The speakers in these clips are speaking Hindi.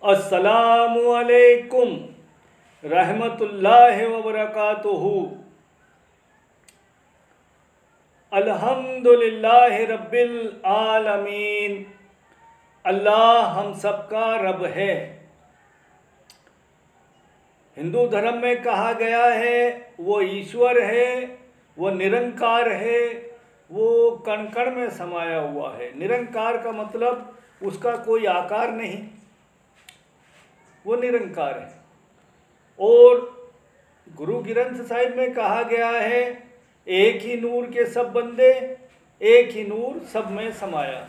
अस्सलामु अलैकुम रहमतुल्लाहि व बरकातुहू। अल्हम्दुलिल्लाहि रब्बिल आलमीन। अल्लाह हम सबका रब है। हिंदू धर्म में कहा गया है वो ईश्वर है, वो निरंकार है, वो कण कण में समाया हुआ है। निरंकार का मतलब उसका कोई आकार नहीं, वो निरंकार है। और गुरु ग्रंथ साहिब में कहा गया है एक ही नूर के सब बंदे, एक ही नूर सब में समाया।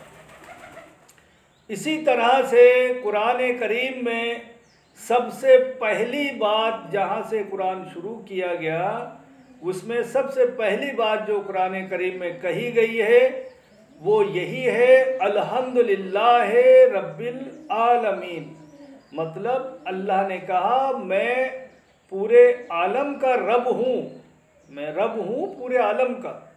इसी तरह से कुरान करीम में सबसे पहली बात जहाँ से कुरान शुरू किया गया, उसमें सबसे पहली बात जो कुरान करीम में कही गई है वो यही है, अल्हम्दुलिल्लाह रब्बिल आलमीन। मतलब अल्लाह ने कहा मैं पूरे आलम का रब हूँ, मैं रब हूँ पूरे आलम का,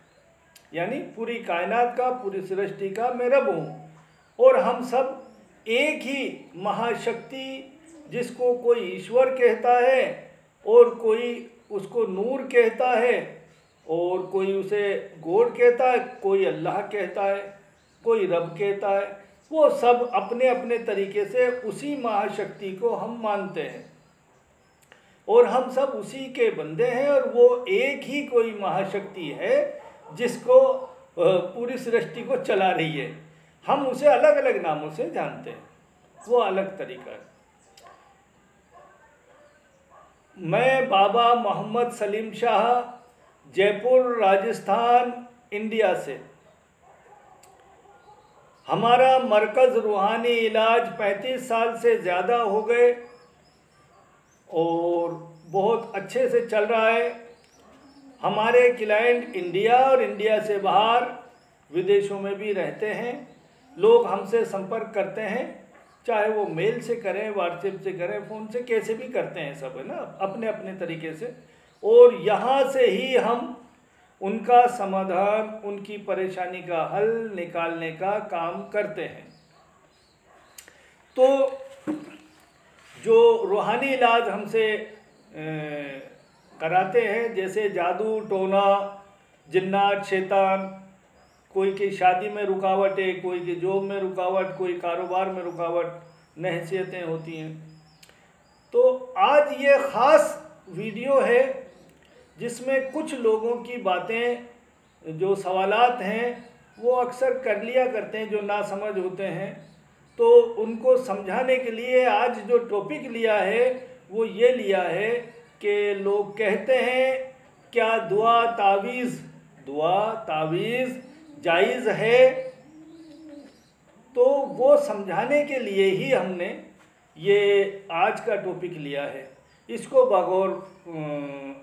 यानी पूरी कायनात का, पूरी सृष्टि का मैं रब हूँ। और हम सब एक ही महाशक्ति, जिसको कोई ईश्वर कहता है और कोई उसको नूर कहता है और कोई उसे गॉड कहता है, कोई अल्लाह कहता है, कोई रब कहता है, वो सब अपने अपने तरीके से उसी महाशक्ति को हम मानते हैं और हम सब उसी के बंदे हैं। और वो एक ही कोई महाशक्ति है जिसको पूरी सृष्टि को चला रही है। हम उसे अलग अलग नामों से जानते हैं, वो अलग तरीका है। मैं बाबा मोहम्मद सलीम शाह, जयपुर राजस्थान इंडिया से। हमारा मरकज़ रूहानी इलाज 35 साल से ज़्यादा हो गए और बहुत अच्छे से चल रहा है। हमारे क्लाइंट इंडिया और इंडिया से बाहर विदेशों में भी रहते हैं। लोग हमसे संपर्क करते हैं, चाहे वो मेल से करें, व्हाट्सएप से करें, फ़ोन से, कैसे भी करते हैं सब, है ना, अपने अपने तरीके से। और यहाँ से ही हम उनका समाधान, उनकी परेशानी का हल निकालने का काम करते हैं। तो जो रूहानी इलाज हमसे कराते हैं, जैसे जादू टोना, जिन्नात, शैतान, कोई की शादी में रुकावट है, कोई की जॉब में रुकावट, कोई कारोबार में रुकावट, नहसियतें होती हैं। तो आज ये ख़ास वीडियो है जिसमें कुछ लोगों की बातें, जो सवालात हैं वो अक्सर कर लिया करते हैं, जो नासमझ होते हैं, तो उनको समझाने के लिए आज जो टॉपिक लिया है वो ये लिया है कि लोग कहते हैं क्या दुआ तावीज़ जायज़ है। तो वो समझाने के लिए ही हमने ये आज का टॉपिक लिया है। इसको बगौर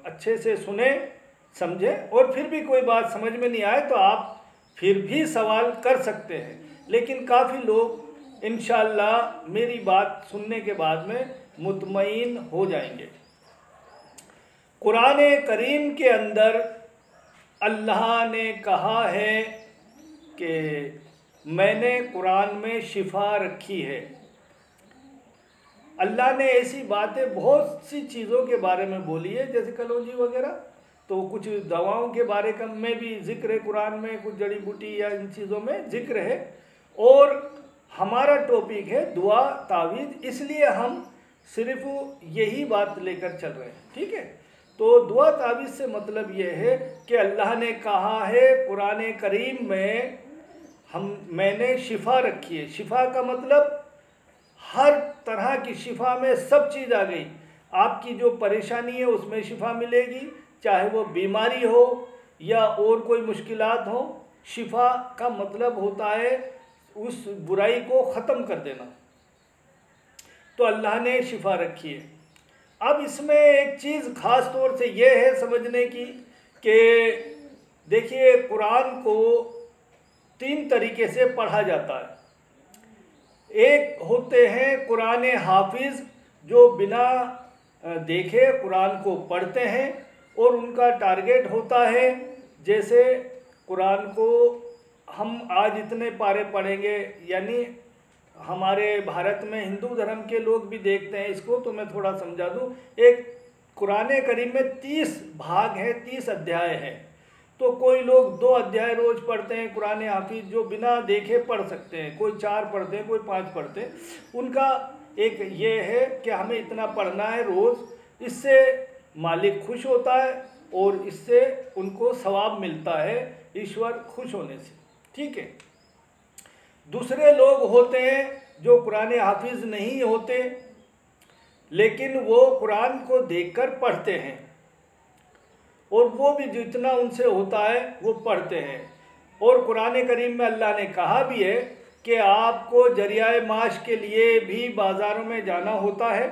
अच्छे से सुने, समझें, और फिर भी कोई बात समझ में नहीं आए तो आप फिर भी सवाल कर सकते हैं। लेकिन काफ़ी लोग इंशाअल्लाह मेरी बात सुनने के बाद में मुतमईन हो जाएंगे। कुरान करीम के अंदर अल्लाह ने कहा है कि मैंने कुरान में शिफा रखी है। अल्लाह ने ऐसी बातें बहुत सी चीज़ों के बारे में बोली है, जैसे कलौजी वगैरह, तो कुछ दवाओं के बारे में भी जिक्र है कुरान में, कुछ जड़ी बूटी या इन चीज़ों में जिक्र है। और हमारा टॉपिक है दुआ तावीज़, इसलिए हम सिर्फ यही बात लेकर चल रहे हैं, ठीक है। तो दुआ तावीज़ से मतलब ये है कि अल्लाह ने कहा है कुरान करीम में मैंने शिफा रखी है। शिफा का मतलब हर तरह की शिफा में सब चीज़ आ गई। आपकी जो परेशानी है उसमें शिफा मिलेगी, चाहे वो बीमारी हो या और कोई मुश्किलात हो। शिफा का मतलब होता है उस बुराई को ख़त्म कर देना। तो अल्लाह ने शिफा रखी है। अब इसमें एक चीज़ ख़ास तौर से ये है समझने की कि देखिए कुरान को 3 तरीके से पढ़ा जाता है। एक होते हैं कुरान हाफिज़, जो बिना देखे कुरान को पढ़ते हैं और उनका टारगेट होता है, जैसे कुरान को हम आज इतने पारे पढ़ेंगे, यानी हमारे भारत में हिंदू धर्म के लोग भी देखते हैं इसको, तो मैं थोड़ा समझा दूँ। एक कुरान करीम में 30 भाग हैं, 30 अध्याय हैं। तो कोई लोग 2 अध्याय रोज़ पढ़ते हैं कुरान हाफिज, जो बिना देखे पढ़ सकते हैं, कोई 4 पढ़ते हैं, कोई 5 पढ़ते हैं। उनका एक ये है कि हमें इतना पढ़ना है रोज़, इससे मालिक खुश होता है और इससे उनको सवाब मिलता है ईश्वर खुश होने से। ठीक है। दूसरे लोग होते हैं जो कुरान हाफिज नहीं होते, लेकिन वो कुरान को देखकर पढ़ते हैं और वो भी जितना उनसे होता है वो पढ़ते हैं। और कुरान करीम में अल्लाह ने कहा भी है कि आपको जरियाए माश के लिए भी बाज़ारों में जाना होता है,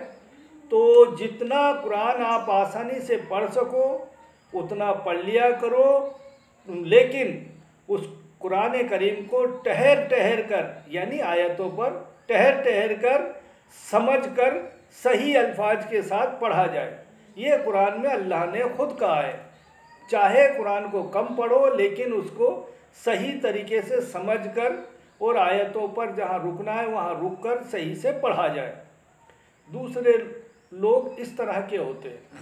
तो जितना कुरान आप आसानी से पढ़ सको उतना पढ़ लिया करो, लेकिन उस कुरान करीम को ठहर ठहर कर, यानी आयतों पर ठहर ठहर कर समझ कर सही अल्फाज के साथ पढ़ा जाए। ये कुरान में अल्लाह ने खुद कहा है। चाहे कुरान को कम पढ़ो, लेकिन उसको सही तरीके से समझ कर और आयतों पर जहाँ रुकना है वहाँ रुक कर सही से पढ़ा जाए। दूसरे लोग इस तरह के होते हैं।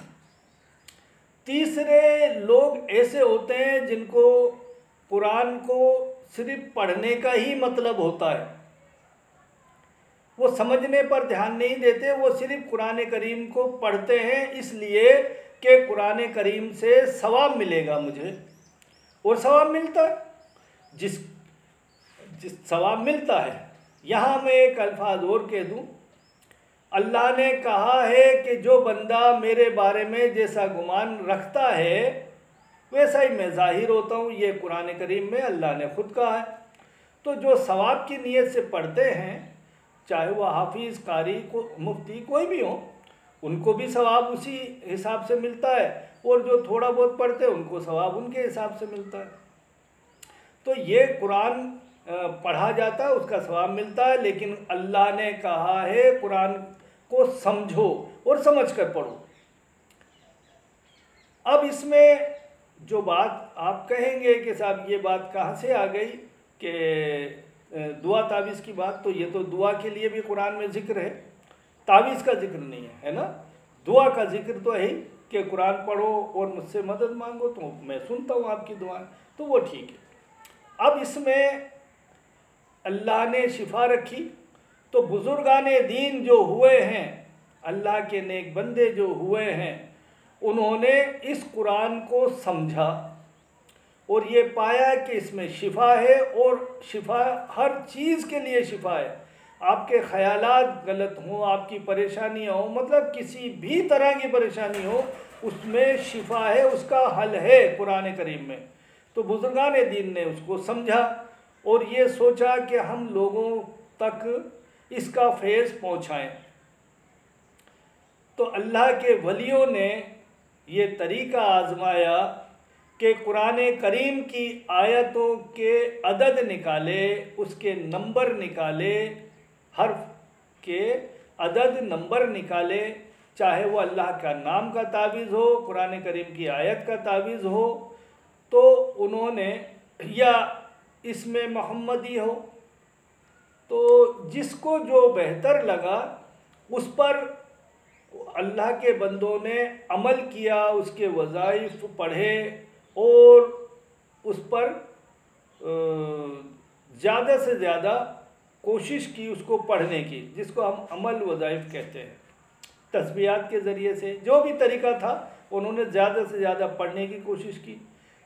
तीसरे लोग ऐसे होते हैं जिनको कुरान को सिर्फ पढ़ने का ही मतलब होता है, वो समझने पर ध्यान नहीं देते, वो सिर्फ कुरान करीम को पढ़ते हैं इसलिए कि कुरान करीम से सवाब मिलेगा मुझे, और सवाब मिलता है। जिस सवाब मिलता है, यहाँ मैं एक अल्फाज और कह दूँ, अल्लाह ने कहा है कि जो बंदा मेरे बारे में जैसा गुमान रखता है वैसा ही मैं ज़ाहिर होता हूँ, ये कुरान करीम में अल्लाह ने खुद कहा है। तो जो सवाब की नीयत से पढ़ते हैं, चाहे वह हाफिज़, कारी, को मुफ्ती कोई भी हो, उनको भी सवाब उसी हिसाब से मिलता है, और जो थोड़ा बहुत पढ़ते हैं उनको सवाब उनके हिसाब से मिलता है। तो ये कुरान पढ़ा जाता है, उसका सवाब मिलता है, लेकिन अल्लाह ने कहा है कुरान को समझो और समझ कर पढ़ो। अब इसमें जो बात आप कहेंगे कि साहब ये बात कहाँ से आ गई कि दुआ तावीज़ की बात, तो ये तो दुआ के लिए भी कुरान में जिक्र है, तावीज़ का जिक्र नहीं है, है ना। दुआ का जिक्र तो है ही कि कुरान पढ़ो और मुझसे मदद मांगो तो मैं सुनता हूँ आपकी दुआएं, तो वो ठीक है। अब इसमें अल्लाह ने शिफा रखी, तो बुजुर्गाने दीन जो हुए हैं, अल्लाह के नेक बंदे जो हुए हैं, उन्होंने इस कुरान को समझा और ये पाया कि इसमें शिफा है, और शिफा हर चीज़ के लिए शिफा है। आपके ख़यालात गलत हों, आपकी परेशानी हो, मतलब किसी भी तरह की परेशानी हो, उसमें शिफा है, उसका हल है कुरान करीम में। तो बुजुर्गान दीन ने उसको समझा और ये सोचा कि हम लोगों तक इसका फैज़ पहुँचाएँ। तो अल्लाह के वलियों ने ये तरीक़ा आज़माया कि कुरान करीम की आयतों के अदद निकाले, उसके नंबर निकाले, हर्फ के अदद नंबर निकाले, चाहे वो अल्लाह का नाम का तावीज़ हो, कुरान करीम की आयत का तावीज़ हो, तो उन्होंने, या इसमें मोहम्मदी हो, तो जिसको जो बेहतर लगा उस पर अल्लाह के बंदों ने अमल किया, उसके वज़ाइफ पढ़े और उस पर ज़्यादा से ज़्यादा कोशिश की उसको पढ़ने की, जिसको हम अमल वज़ाइफ कहते हैं। तस्बीहात के ज़रिए से जो भी तरीका था, उन्होंने ज़्यादा से ज़्यादा पढ़ने की कोशिश की।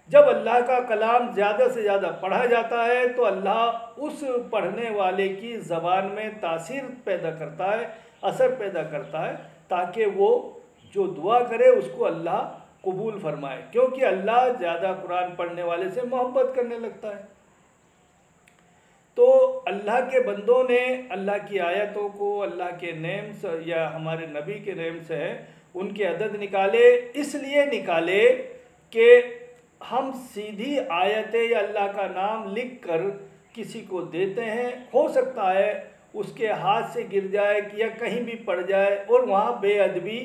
जब अल्लाह का कलाम ज़्यादा से ज़्यादा पढ़ा जाता है तो अल्लाह उस पढ़ने वाले की ज़बान में तासीर पैदा करता है, असर पैदा करता है, ताकि वो जो दुआ करे उसको अल्लाह कबूल फरमाए, क्योंकि अल्लाह ज़्यादा कुरान पढ़ने वाले से मोहब्बत करने लगता है। तो अल्लाह के बंदों ने अल्लाह की आयतों को अल्लाह के नेम से या हमारे नबी के नेम से है उनके अदद निकाले, इसलिए निकाले कि हम सीधी आयतें या अल्लाह का नाम लिख कर किसी को देते हैं, हो सकता है उसके हाथ से गिर जाए या कहीं भी पड़ जाए और वहाँ बेअदबी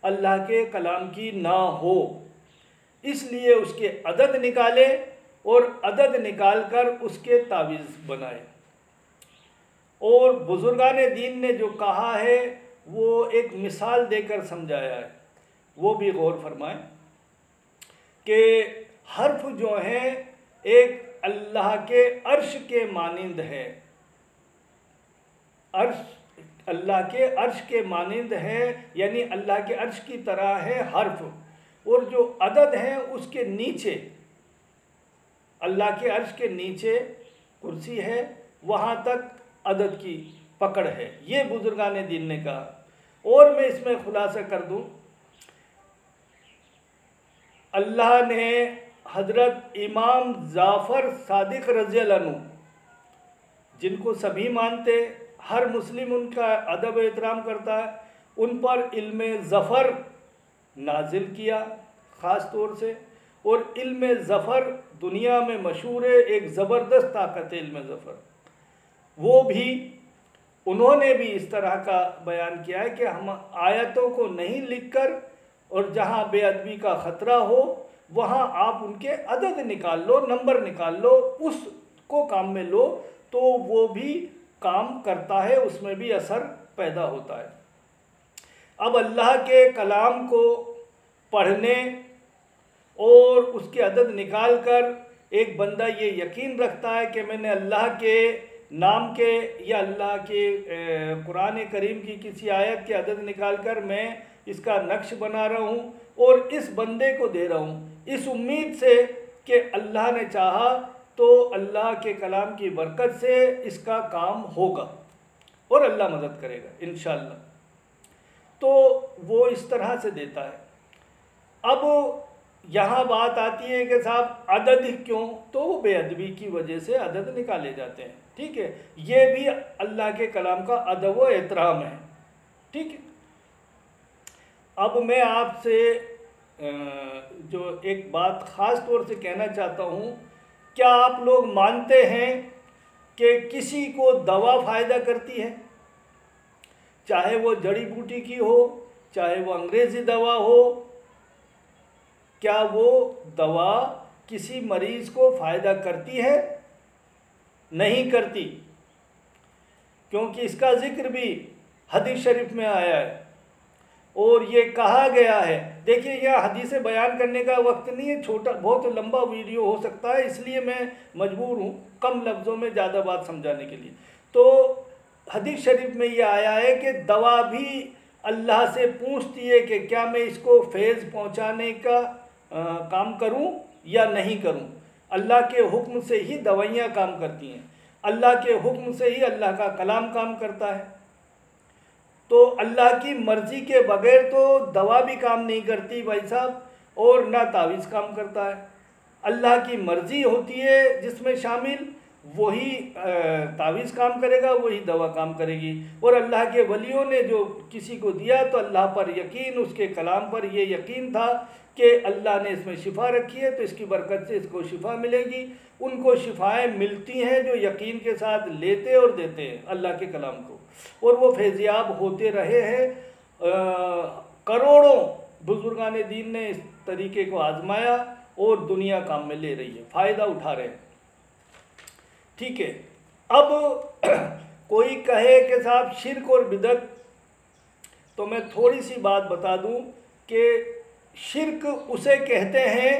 अल्लाह के कलाम की ना हो, इसलिए उसके अदद निकाले और अदद निकाल कर उसके तावीज़ बनाए। और बुजुर्गान दीन ने जो कहा है वो एक मिसाल देकर समझाया है, वो भी गौर फरमाएं कि हर्फ जो है एक अल्लाह के अर्श के मानिंद है, अर्श अल्लाह के अर्श के मानिंद है, यानी अल्लाह के अर्श की तरह है हर्फ, और जो अदद है उसके नीचे, अल्लाह के अर्श के नीचे कुर्सी है, वहाँ तक अदद की पकड़ है, ये बुजुर्गान दीन ने कहा। और मैं इसमें खुलासा कर दूं, अल्लाह ने हज़रत इमाम जाफ़र सादिक रज़ियल्लाहु अन्हु, जिनको सभी मानते, हर मुस्लिम उनका अदब एहतराम करता है, उन पर इल्म ज़फ़र नाजिल किया ख़ास तौर से। और इल्म ज़फ़र दुनिया में मशहूर है, एक ज़बरदस्त ताकत है इल्म ज़फ़र। वो भी उन्होंने भी इस तरह का बयान किया है कि हम आयतों को नहीं लिखकर, और जहाँ बेअदबी का ख़तरा हो वहाँ आप उनके अदद निकाल लो, नंबर निकाल लो, उसको काम में लो, तो वो भी काम करता है, उसमें भी असर पैदा होता है। अब अल्लाह के कलाम को पढ़ने और उसके अदद निकाल कर एक बंदा ये यकीन रखता है कि मैंने अल्लाह के नाम के या अल्लाह के कुरान करीम की किसी आयत के अदद निकाल कर मैं इसका नक्श बना रहा हूँ और इस बंदे को दे रहा हूँ, इस उम्मीद से कि अल्लाह ने चाहा तो अल्लाह के कलाम की बरकत से इसका काम होगा और अल्लाह मदद करेगा इंशाअल्लाह, तो वो इस तरह से देता है। अब यहाँ बात आती है कि साहब अदद क्यों, तो वो बेअदबी की वजह से अदद निकाले जाते हैं, ठीक है, ये भी अल्लाह के कलाम का अदब व एहतराम है, ठीक है। अब मैं आपसे जो एक बात ख़ास तौर से कहना चाहता हूँ, क्या आप लोग मानते हैं कि किसी को दवा फ़ायदा करती है, चाहे वो जड़ी बूटी की हो, चाहे वो अंग्रेज़ी दवा हो, क्या वो दवा किसी मरीज़ को फ़ायदा करती है? नहीं करती, क्योंकि इसका ज़िक्र भी हदीस शरीफ में आया है और ये कहा गया है। देखिए, यह हदीस बयान करने का वक्त नहीं है, छोटा बहुत लंबा वीडियो हो सकता है, इसलिए मैं मजबूर हूँ कम लफ्ज़ों में ज़्यादा बात समझाने के लिए। तो हदीस शरीफ में ये आया है कि दवा भी अल्लाह से पूछती है कि क्या मैं इसको फैज़ पहुँचाने का काम करूं या नहीं करूं। अल्लाह के हुक्म से ही दवाइयाँ काम करती हैं, अल्लाह के हुक्म से ही अल्लाह का कलाम काम करता है। तो अल्लाह की मर्ज़ी के बगैर तो दवा भी काम नहीं करती भाई साहब, और ना तावीज़ काम करता है। अल्लाह की मर्ज़ी होती है जिसमें शामिल, वही तावीज़ काम करेगा, वही दवा काम करेगी। और अल्लाह के वलियों ने जो किसी को दिया तो अल्लाह पर यकीन, उसके कलाम पर ये यकीन था कि अल्लाह ने इसमें शिफा रखी है तो इसकी बरकत से इसको शिफा मिलेगी। उनको शिफाएँ मिलती हैं जो यकीन के साथ लेते और देते हैं अल्लाह के कलाम को, और वो फैज़याब होते रहे हैं। करोड़ों बुजुर्गान दीन ने इस तरीके को आजमाया और दुनिया काम में ले रही है, फ़ायदा उठा रहे हैं, ठीक है। अब कोई कहे कि साहब शिर्क और बिदअत, तो मैं थोड़ी सी बात बता दूं कि शिर्क उसे कहते हैं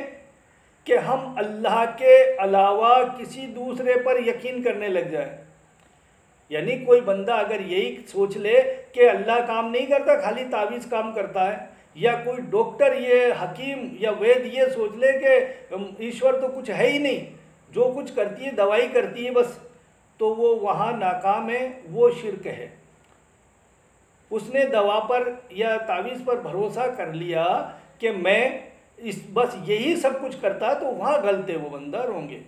कि हम अल्लाह के अलावा किसी दूसरे पर यकीन करने लग जाए। यानी कोई बंदा अगर यही सोच ले कि अल्लाह काम नहीं करता, खाली तावीज़ काम करता है, या कोई डॉक्टर ये हकीम या वैद ये सोच ले कि ईश्वर तो कुछ है ही नहीं, जो कुछ करती है दवाई करती है बस, तो वो वहाँ नाकाम है, वो शिर्क है। उसने दवा पर या तावीज़ पर भरोसा कर लिया कि मैं इस बस यही सब कुछ करता, तो वहाँ गलते वो बंदा होंगे।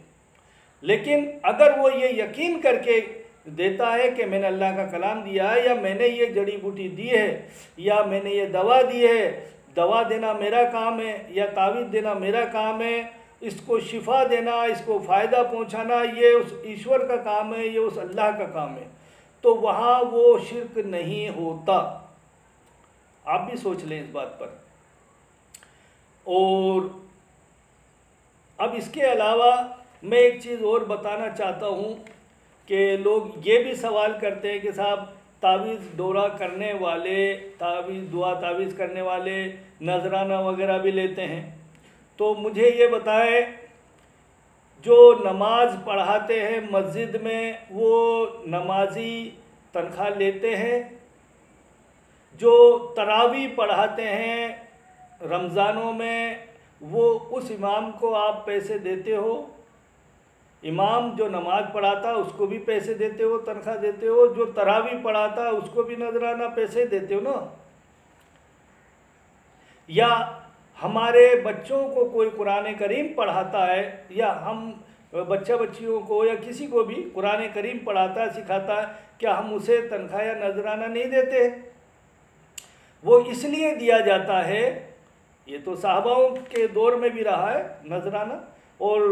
लेकिन अगर वो ये यकीन करके देता है कि मैंने अल्लाह का कलाम दिया है, या मैंने ये जड़ी बूटी दी है, या मैंने ये दवा दी है, दवा देना मेरा काम है या तावीज़ देना मेरा काम है, इसको शिफा देना, इसको फ़ायदा पहुंचाना ये उस ईश्वर का काम है, ये उस अल्लाह का काम है, तो वहाँ वो शिर्क नहीं होता। आप भी सोच लें इस बात पर। और अब इसके अलावा मैं एक चीज़ और बताना चाहता हूँ कि लोग ये भी सवाल करते हैं कि साहब तावीज़ दौरा करने वाले, तावीज़ दुआ तावीज़ करने वाले नजराना वगैरह भी लेते हैं। तो मुझे ये बताएं, जो नमाज पढ़ाते हैं मस्जिद में वो नमाजी तनख्वाह लेते हैं? जो तरावी पढ़ाते हैं रमज़ानों में वो उस इमाम को आप पैसे देते हो? इमाम जो नमाज पढ़ाता है उसको भी पैसे देते हो, तनख्वाह देते हो? जो तरावी पढ़ाता है उसको भी नजराना पैसे देते हो ना? या हमारे बच्चों को कोई कुरान करीम पढ़ाता है, या हम बच्चियों को या किसी को भी कुरान करीम पढ़ाता है, सिखाता है, क्या हम उसे तनख्वाह या नजराना नहीं देते? वो इसलिए दिया जाता है, ये तो साहबाओं के दौर में भी रहा है नजराना, और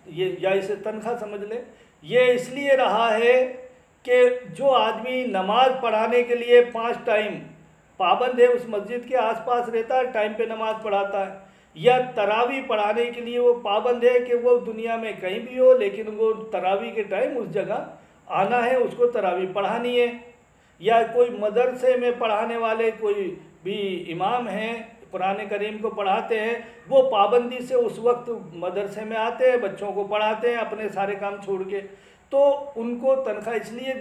ये या इसे तनख्वाह समझ ले, ये इसलिए रहा है कि जो आदमी नमाज पढ़ाने के लिए 5 टाइम पाबंद है, उस मस्जिद के आसपास रहता है, टाइम पे नमाज पढ़ाता है, या तरावी पढ़ाने के लिए वो पाबंद है कि वो दुनिया में कहीं भी हो लेकिन वो तरावी के टाइम उस जगह आना है, उसको तरावी पढ़ानी है, या कोई मदरसे में पढ़ाने वाले कोई भी इमाम हैं कुरान करीम को पढ़ाते हैं, वो पाबंदी से उस वक्त मदरसे में आते हैं, बच्चों को पढ़ाते हैं अपने सारे काम छोड़ के, तो उनको तनख्वाह इसलिए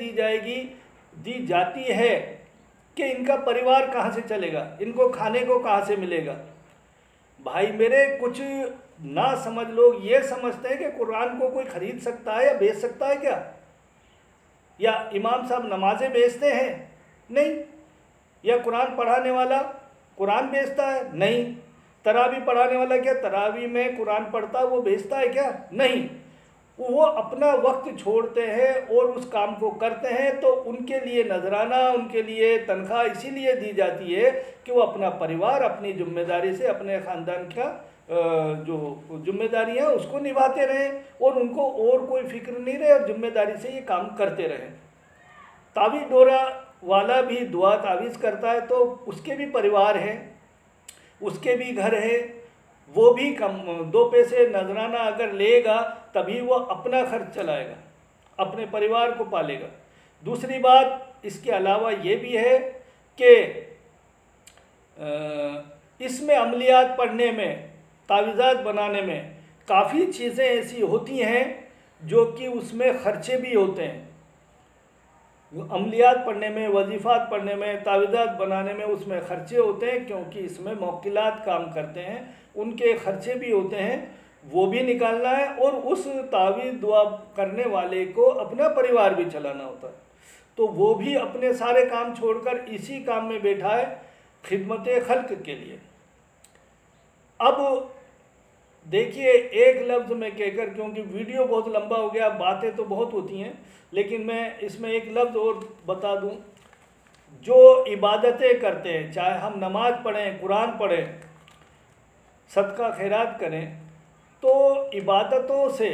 दी जाती है कि इनका परिवार कहाँ से चलेगा, इनको खाने को कहाँ से मिलेगा। भाई मेरे, कुछ ना समझ लोग ये समझते हैं कि कुरान को कोई ख़रीद सकता है या बेच सकता है क्या? या इमाम साहब नमाजें बेचते हैं? नहीं। या कुरान पढ़ाने वाला कुरान बेचता है? नहीं। तरावी पढ़ाने वाला क्या तरावी में कुरान पढ़ता है वो बेचता है क्या? नहीं। वो अपना वक्त छोड़ते हैं और उस काम को करते हैं, तो उनके लिए नजराना, उनके लिए तनख्वाह इसीलिए दी जाती है कि वो अपना परिवार अपनी जिम्मेदारी से, अपने ख़ानदान का जो जिम्मेदारियाँ उसको निभाते रहें, और उनको और कोई फिक्र नहीं रहे, और जिम्मेदारी से ये काम करते रहें। तावीज़ दौरा वाला भी दुआ तावीज़ करता है तो उसके भी परिवार हैं, उसके भी घर है, वो भी कम 2 पैसे नजराना अगर लेगा तभी वो अपना खर्च चलाएगा, अपने परिवार को पालेगा। दूसरी बात इसके अलावा ये भी है कि इसमें अमलियात पढ़ने में, तावीज़ात बनाने में काफ़ी चीज़ें ऐसी होती हैं जो कि उसमें ख़र्चे भी होते हैं। अमलियात पढ़ने में, वजीफ़ात पढ़ने में, तावीज़ात बनाने में उसमें ख़र्चे होते हैं, क्योंकि इसमें मौकिलात काम करते हैं, उनके ख़र्चे भी होते हैं, वो भी निकालना है, और उस तावीज़ दुआ करने वाले को अपना परिवार भी चलाना होता है, तो वो भी अपने सारे काम छोड़कर इसी काम में बैठा है खिदमत खल्क के लिए। अब देखिए, एक लफ्ज़ में कहकर, क्योंकि वीडियो बहुत लंबा हो गया, बातें तो बहुत होती हैं, लेकिन मैं इसमें एक लफ्ज़ और बता दूं, जो इबादतें करते हैं, चाहे हम नमाज पढ़ें, कुरान पढ़ें, सदका खैरात करें, तो इबादतों से,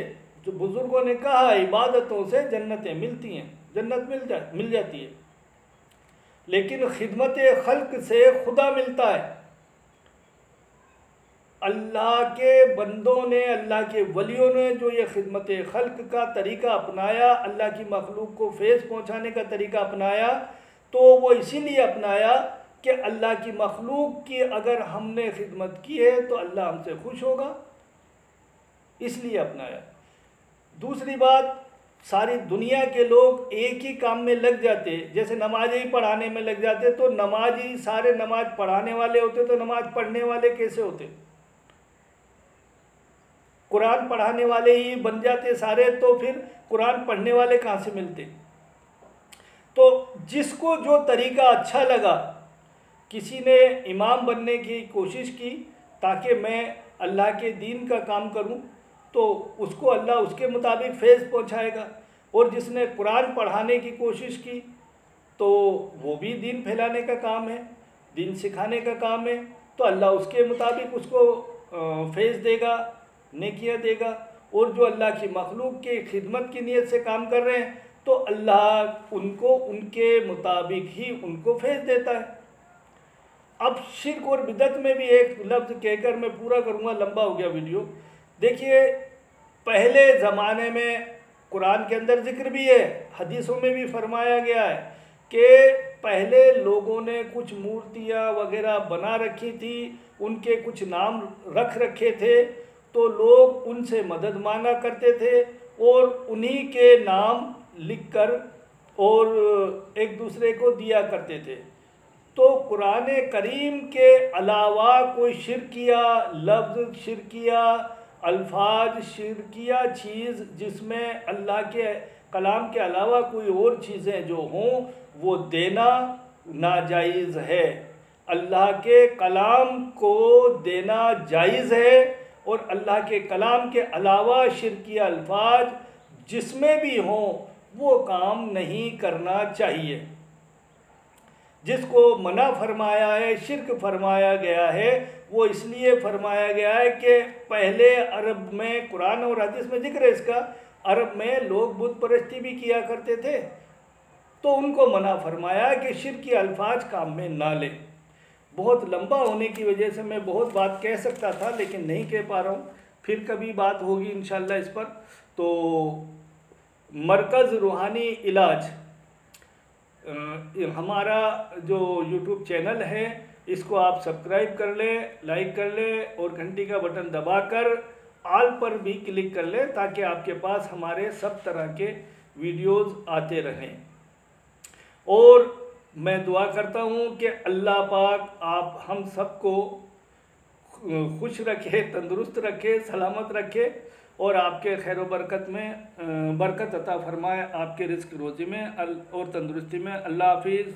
जो बुज़ुर्गों ने कहा, इबादतों से जन्नतें मिलती हैं, जन्नत मिल जाती है, लेकिन खिदमत खल्क से खुदा मिलता है। अल्लाह के बंदों ने, अल्लाह के वलियों ने जो ये खिदमत खल्क का तरीक़ा अपनाया, अल्लाह की मखलूक को फैज़ पहुँचाने का तरीक़ा अपनाया, तो वो इसीलिए अपनाया कि अल्लाह की मखलूक की अगर हमने खिदमत की है तो अल्लाह हमसे खुश होगा, इसलिए अपनाया। दूसरी बात, सारी दुनिया के लोग एक ही काम में लग जाते, जैसे नमाज ही पढ़ाने में लग जाते, तो नमाजी सारे नमाज पढ़ाने वाले होते तो नमाज पढ़ने वाले कैसे होते? कुरान पढ़ाने वाले ही बन जाते सारे, तो फिर कुरान पढ़ने वाले कहाँ से मिलते? तो जिसको जो तरीक़ा अच्छा लगा, किसी ने इमाम बनने की कोशिश की ताकि मैं अल्लाह के दीन का काम करूं, तो उसको अल्लाह उसके मुताबिक फैज़ पहुंचाएगा, और जिसने कुरान पढ़ाने की कोशिश की तो वो भी दीन फैलाने का काम है, दीन सिखाने का काम है, तो अल्लाह उसके मुताबिक उसको फैज़ देगा, नेकियां देगा। और जो अल्लाह की मखलूक की खिदमत की नीयत से काम कर रहे हैं तो अल्लाह उनको उनके मुताबिक ही उनको फैज़ देता है। अब शिर्क और बिदअत में भी एक लफ्ज़ कहकर मैं पूरा करूँगा, लंबा हो गया वीडियो। देखिए, पहले ज़माने में कुरान के अंदर जिक्र भी है, हदीसों में भी फरमाया गया है कि पहले लोगों ने कुछ मूर्तियाँ वगैरह बना रखी थी, उनके कुछ नाम रख रखे थे, तो लोग उनसे मदद मांगा करते थे और उन्हीं के नाम लिखकर और एक दूसरे को दिया करते थे। तो कुरान करीम के अलावा कोई शिरकिया लफ्ज़, शिरकिया अल्फाज, शिरकिया चीज़ जिसमें अल्लाह के कलाम के अलावा कोई और चीज़ें जो हों वो देना नाजायज़ है। अल्लाह के कलाम को देना जायज़ है और अल्लाह के कलाम के अलावा शिरकिया अल्फाज जिसमें भी हों वो काम नहीं करना चाहिए। जिसको मना फरमाया है, शिर्क फरमाया गया है, वो इसलिए फरमाया गया है कि पहले अरब में, कुरान और हदीस में जिक्र है इसका, अरब में लोग बुत परस्ती भी किया करते थे, तो उनको मना फरमाया कि शिर्क के अल्फाज काम में ना ले। बहुत लंबा होने की वजह से मैं बहुत बात कह सकता था लेकिन नहीं कह पा रहा हूँ, फिर कभी बात होगी इंशाल्लाह इस पर। तो मरकज़ रूहानी इलाज हमारा जो यूट्यूब चैनल है इसको आप सब्सक्राइब कर लें, लाइक कर लें और घंटी का बटन दबाकर ऑल पर भी क्लिक कर लें ताकि आपके पास हमारे सब तरह के वीडियोस आते रहें। और मैं दुआ करता हूँ कि अल्लाह पाक आप हम सबको खुश रखे, तंदुरुस्त रखे, सलामत रखे और आपके खैर व बरकत में बरकत अता फरमाए, आपके रिस्क रोज़ी में और तंदुरुस्ती में। अल्लाह हाफिज़।